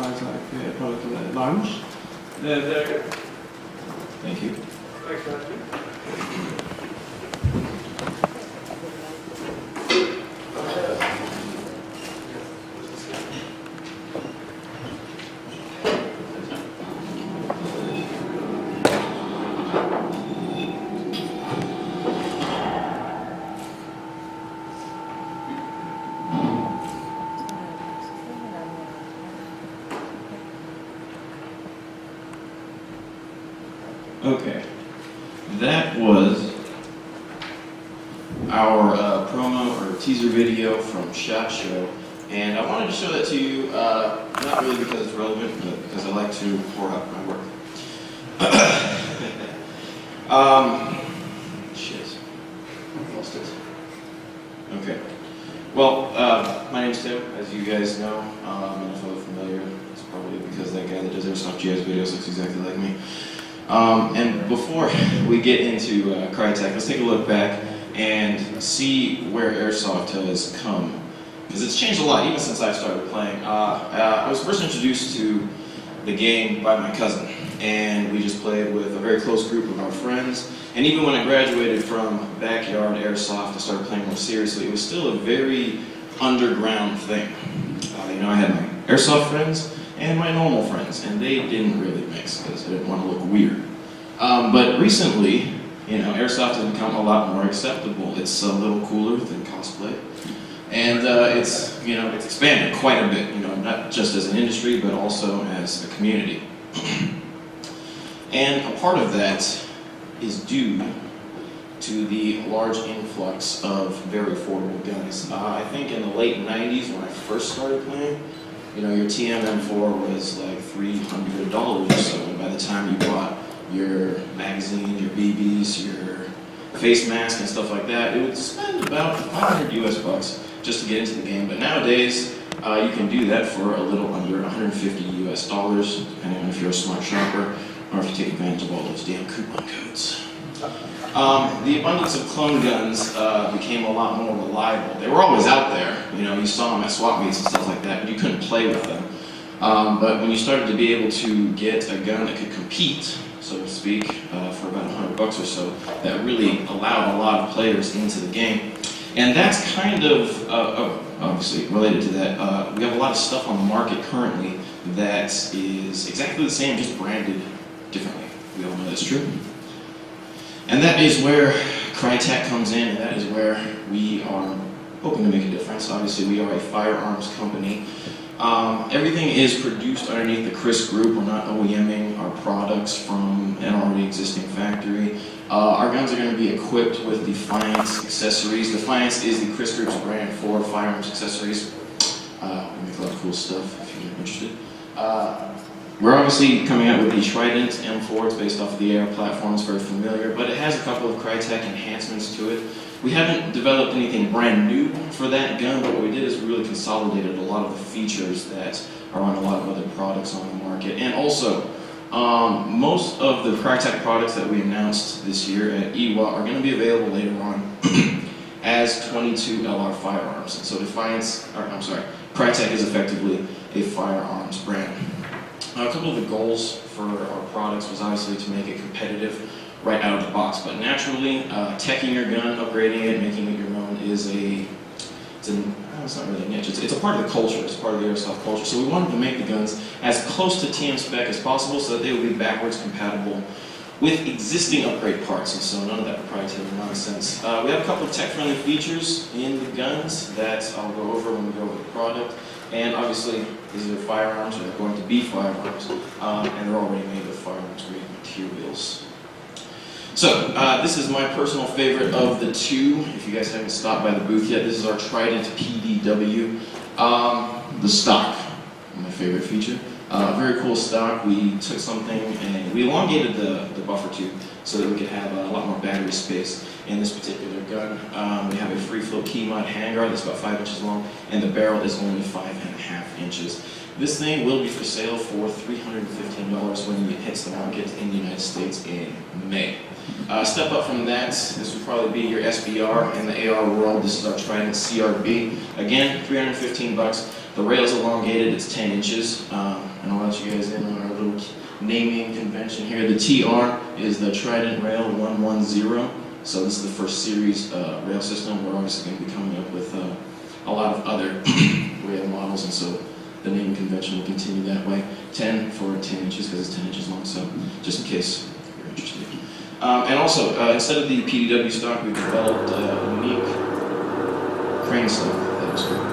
KRYTAC product launch. There. Thank you. Thanks, Matthew. Okay, that was our promo or teaser video from SHOT Show, and I wanted to show that to you, not really because it's relevant, but because I like to pour out my work. Shit, I lost it. Okay, well, my name's Tim, as you guys know, and if I'm familiar, it's probably because that guy that does Airsoft GS videos looks exactly like me. And before we get into KRYTAC, let's take a look back and see where Airsoft has come. Because it's changed a lot, even since I started playing. I was first introduced to the game by my cousin, and we just played with a very close group of our friends. And even when I graduated from backyard Airsoft, I started playing more seriously. It was still a very underground thing. You know, I had my Airsoft friends and my normal friends, and they didn't really mix because I didn't want to look weird. But recently, you know, Airsoft has become a lot more acceptable. It's a little cooler than cosplay, and it's, you know, it's expanded quite a bit. You know, not just as an industry, but also as a community. And a part of that is due to the large influx of very affordable guns. I think in the late 90s, when I first started playing, you know, your TM-M4 was like $300 or so, and by the time you bought your magazine, your BBs, your face mask and stuff like that, it would spend about 500 US bucks just to get into the game. But nowadays, you can do that for a little under 150 US dollars, depending on if you're a smart shopper or if you take advantage of all those damn coupon codes. The abundance of clone guns became a lot more reliable. They were always out there, you know, you saw them at swap meets and stuff like that, but you couldn't play with them. But when you started to be able to get a gun that could compete, so to speak, for about 100 bucks or so, that really allowed a lot of players into the game. And that's kind of, obviously related to that, we have a lot of stuff on the market currently that is exactly the same, just branded differently. We all know that's true. And that is where KRYTAC comes in, and that is where we are hoping to make a difference. Obviously, we are a firearms company. Everything is produced underneath the KRISS group. We're not OEMing our products from an already existing factory. Our guns are going to be equipped with Defiance accessories. Defiance is the KRISS group's brand for firearms accessories. We make a lot of cool stuff if you're interested. We're obviously coming out with the Trident M4. It's based off of the AR platform. It's very familiar, but it has a couple of KRYTAC enhancements to it. We haven't developed anything brand new for that gun, but what we did is we really consolidated a lot of the features that are on a lot of other products on the market. And also, most of the KRYTAC products that we announced this year at IWA are going to be available later on as 22 LR firearms. And so KRYTAC is effectively a firearms brand. A couple of the goals for our products was obviously to make it competitive right out of the box, but naturally, teching your gun, upgrading it, making it your own is it's not really a niche, it's a part of the culture, it's part of the Airsoft culture. So we wanted to make the guns as close to TM spec as possible so that they would be backwards compatible with existing upgrade parts, and so none of that proprietary nonsense. We have a couple of tech-friendly features in the guns that I'll go over when we go over the product. And obviously, these are firearms, or they're going to be firearms, and they're already made with firearms-grade materials. So, this is my personal favorite of the two. If you guys haven't stopped by the booth yet, this is our Trident PDW. The stock, my favorite feature. Very cool stock. We took something and we elongated the buffer tube so that we could have a lot more battery space in this particular gun. We have a free float key mod handguard that's about 5 inches long, and the barrel is only 5.5 inches. This thing will be for sale for $315 when it hits the market in the United States in May. Step up from that, this would probably be your SBR in the AR world. This is our Trident CRB. Again, $315. The rail is elongated, it's 10 inches, and I'll let you guys in on our little naming convention here. The TR is the Trident Rail 110, so this is the first series rail system. We're obviously going to be coming up with a lot of other rail models, and so the naming convention will continue that way. 10 for 10 inches because it's 10 inches long, so just in case you're interested. And also, instead of the PDW stock, we've developed a unique crane stock that is great.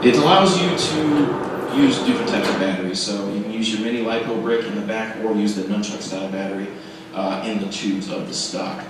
It allows you to use different types of batteries, so you can use your mini LiPo brick in the back or use the nunchuck style battery in the tubes of the stock.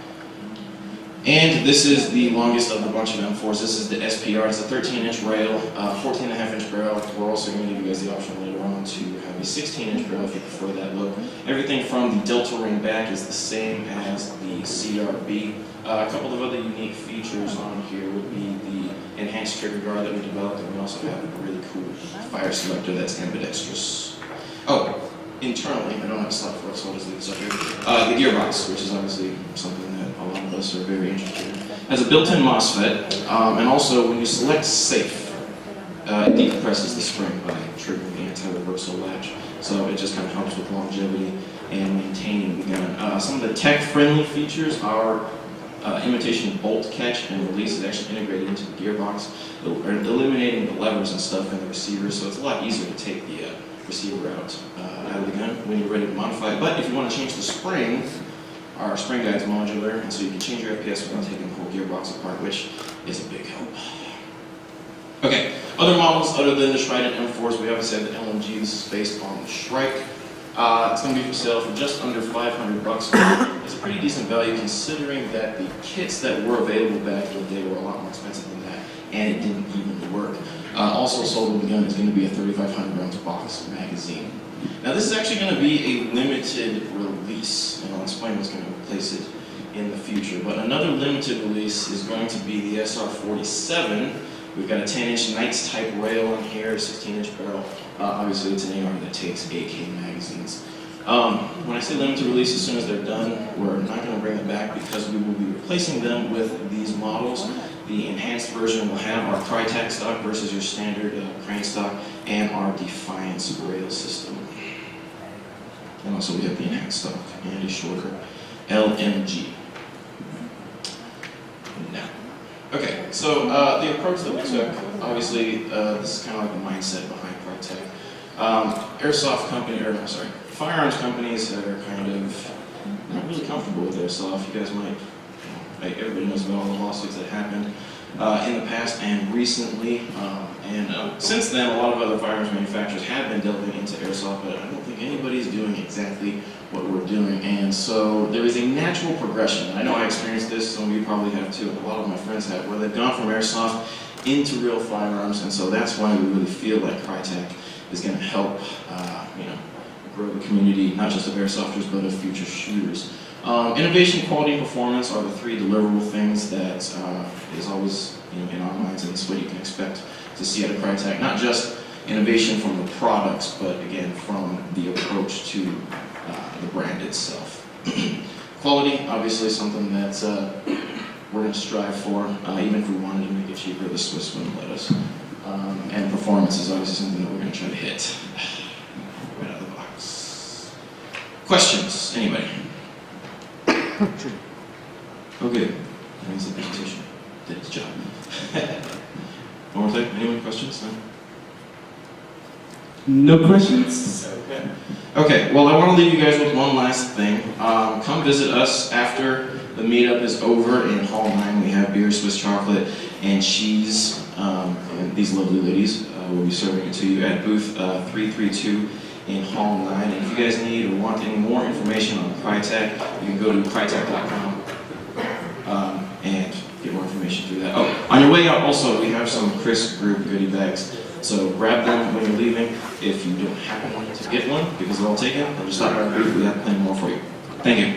And this is the longest of the bunch of M4s. This is the SPR. It's a 13-inch rail, 14.5-inch barrel. We're also going to give you guys the option later on to have a 16-inch barrel if you prefer that look. Everything from the Delta ring back is the same as the CRB. A couple of other unique features on here would be the enhanced trigger guard that we developed, and we also have a really cool fire selector that's ambidextrous. Oh, internally, I don't have a slide for it, so I'll just leave this up here. The gearbox, which is obviously something that a lot of us are very interested in, has a built-in MOSFET, and also when you select safe, it decompresses the spring by triggering the anti-reversal latch. So it just kind of helps with longevity and maintaining the gun. Some of the tech-friendly features are imitation bolt catch and release is actually integrated into the gearbox, eliminating the levers and stuff in the receiver, so it's a lot easier to take the receiver out of the gun when you're ready to modify it. But if you want to change the spring, our spring guide's modular, and so you can change your FPS without taking the whole gearbox apart, which is a big help. Okay, other models other than the Trident M4s, we obviously have the LMG. This is based on the Shrike. It's going to be for sale for just under $500. It's a pretty decent value considering that the kits that were available back in the day were a lot more expensive than that, and it didn't even work. Also sold with the gun is going to be a 3,500 rounds box magazine. Now this is actually going to be a limited release, and I'll explain what's going to replace it in the future. But another limited release is going to be the SR47. We've got a 10-inch Knights type rail on here, a 16-inch barrel. Obviously it's an AR that takes AK magazines. When I say limited release, as soon as they're done, we're not going to bring them back because we will be replacing them with these models. The enhanced version will have our KRYTAC stock versus your standard crane stock, and our Defiance rail system. And also we have the enhanced stock and a shorter LMG. Now, okay, so the approach that we took, obviously, this is kind of like the mindset behind KRYTAC. Firearms companies that are kind of not really comfortable with airsoft. You guys might, like everybody knows about all the lawsuits that happened in the past and recently. Since then, a lot of other firearms manufacturers have been delving into airsoft, but I don't think anybody's doing exactly what we're doing. And so there is a natural progression. I know I experienced this, some of you probably have too, and a lot of my friends have, where they've gone from airsoft into real firearms, and so that's why we really feel like KRYTAC is going to help, grow the community, not just of airsofters, but of future shooters. Innovation, quality, and performance are the three deliverable things that is always in our minds, and that's what you can expect to see out of KRYTAC. Not just innovation from the products, but again from the approach to the brand itself. Quality, obviously something that we're going to strive for, even if we wanted to make it cheaper, the Swiss wouldn't let us. And performance is obviously something that we're going to try to hit right out of the box. Questions? Anybody? Okay, that means the presentation did its job. One more thing, anyone questions? No questions? Okay. Okay, well I want to leave you guys with one last thing. Come visit us after the meetup is over in Hall 9. We have beer, Swiss chocolate, and cheese. And these lovely ladies will be serving it to you at booth 332 in Hall 9. And if you guys need or want any more information on KRYTAC, you can go to KRYTAC.com and get more information through that. Oh, on your way out also, we have some KRISS group goodie bags. So grab them when you're leaving. If you don't happen to get one, because they're all taken, then just stop by our booth. We have plenty more for you. Thank you.